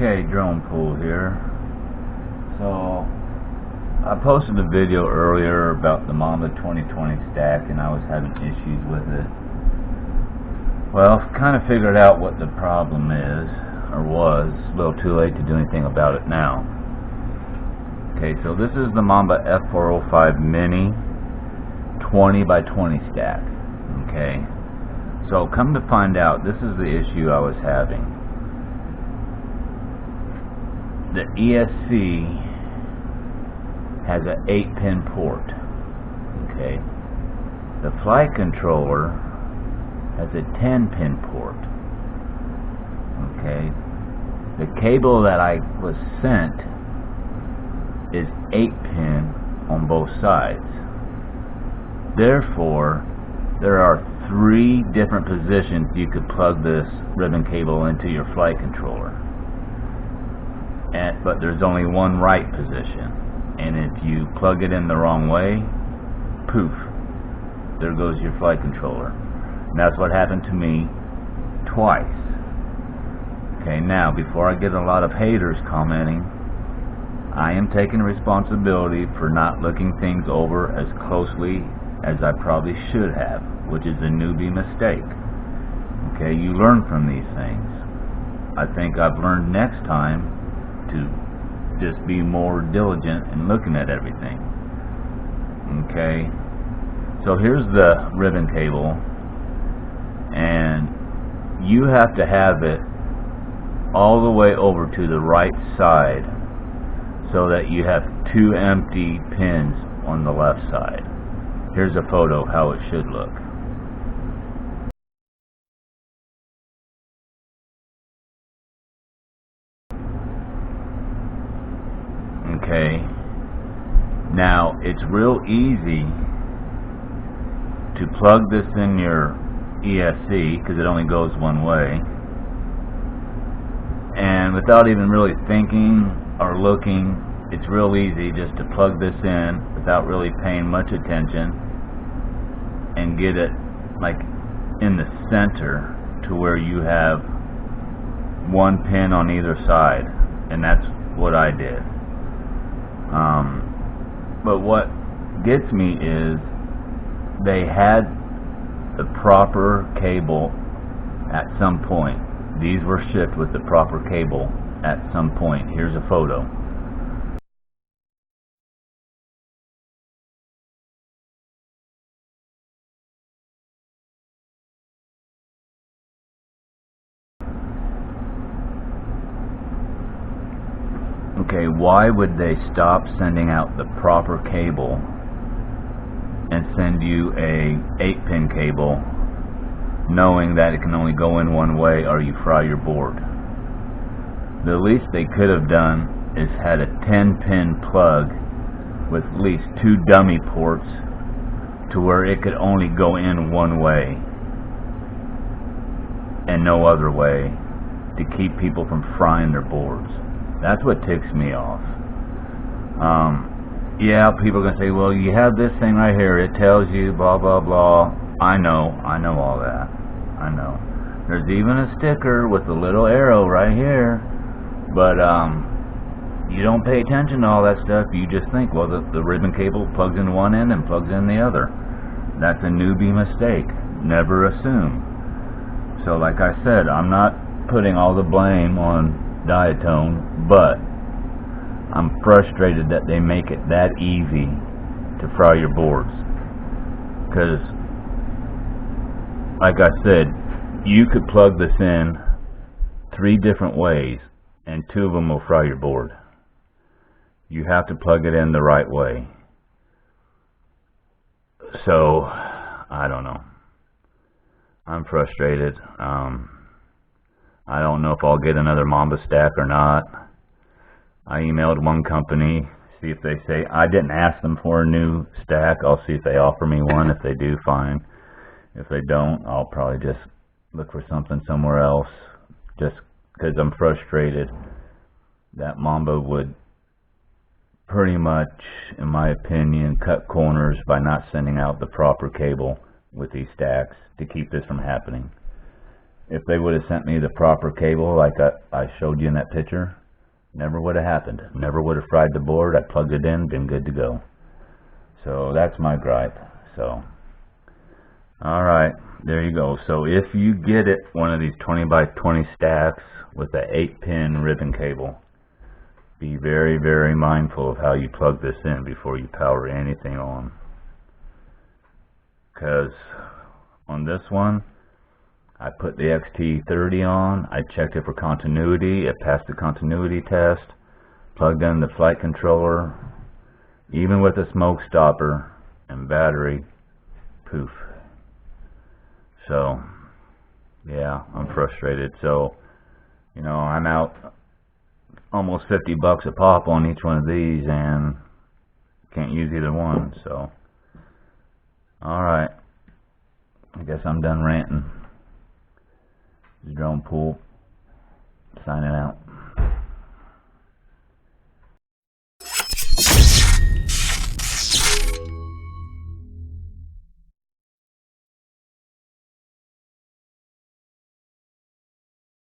Okay, drone pool here. So I posted a video earlier about the Mamba 2020 stack and I was having issues with it. Well, kind of figured out what the problem is, or was. It's a little too late to do anything about it now. Okay, so this is the Mamba F405 mini 20 by 20 stack. Okay, so come to find out, this is the issue I was having. The ESC has an 8-pin port. Okay, the flight controller has a 10-pin port. Okay, the cable that I was sent is 8-pin on both sides. Therefore, there are 3 different positions you could plug this ribbon cable into your flight controller. But there's only one right position. And if you plug it in the wrong way, poof, there goes your flight controller. And that's what happened to me twice. Okay, now before I get a lot of haters commenting, I am taking responsibility for not looking things over as closely as I probably should have, which is a newbie mistake. Okay, you learn from these things. I think I've learned next time to just be more diligent in looking at everything. Okay, so here's the ribbon cable, and you have to have it all the way over to the right side so that you have 2 empty pins on the left side. Here's a photo of how it should look. Okay, now it's real easy to plug this in your ESC because it only goes one way, and without even really thinking or looking, it's real easy just to plug this in without really paying much attention and get it like in the center to where you have 1 pin on either side, and that's what I did. But what gets me is they had the proper cable at some point. These were shipped with the proper cable at some point. Here's a photo. Okay, why would they stop sending out the proper cable and send you a 8-pin cable knowing that it can only go in one way or you fry your board? The least they could have done is had a 10-pin plug with at least 2 dummy ports to where it could only go in one way and no other way to keep people from frying their boards. That's what ticks me off. Yeah, people are going to say, well, you have this thing right here, it tells you blah blah blah. I know all that. I know. There's even a sticker with a little arrow right here, but you don't pay attention to all that stuff. You just think, well, the ribbon cable plugs in one end and plugs in the other. That's a newbie mistake. Never assume. So like I said, I'm not putting all the blame on diatone, but I'm frustrated that they make it that easy to fry your boards, because like I said, you could plug this in 3 different ways and 2 of them will fry your board. You have to plug it in the right way. So I don't know, I'm frustrated. I don't know if I'll get another Mamba stack or not. I emailed one company, see if they say, I didn't ask them for a new stack. I'll see if they offer me one. If they do, fine. If they don't, I'll probably just look for something somewhere else, just because I'm frustrated that Mamba would pretty much, in my opinion, cut corners by not sending out the proper cable with these stacks to keep this from happening. If they would have sent me the proper cable like I showed you in that picture, never would have happened. Never would have fried the board. I plugged it in, been good to go. So that's my gripe. So, alright, there you go. So if you get it, one of these 20 by 20 stacks with the 8-pin ribbon cable, be very, very mindful of how you plug this in before you power anything on. Because on this one, I put the XT30 on, I checked it for continuity, it passed the continuity test, plugged in the flight controller, even with a smoke stopper and battery, poof. So, yeah, I'm frustrated. So, you know, I'm out almost $50 a pop on each one of these and can't use either one. So, alright, I guess I'm done ranting. Drone Pool, signing out.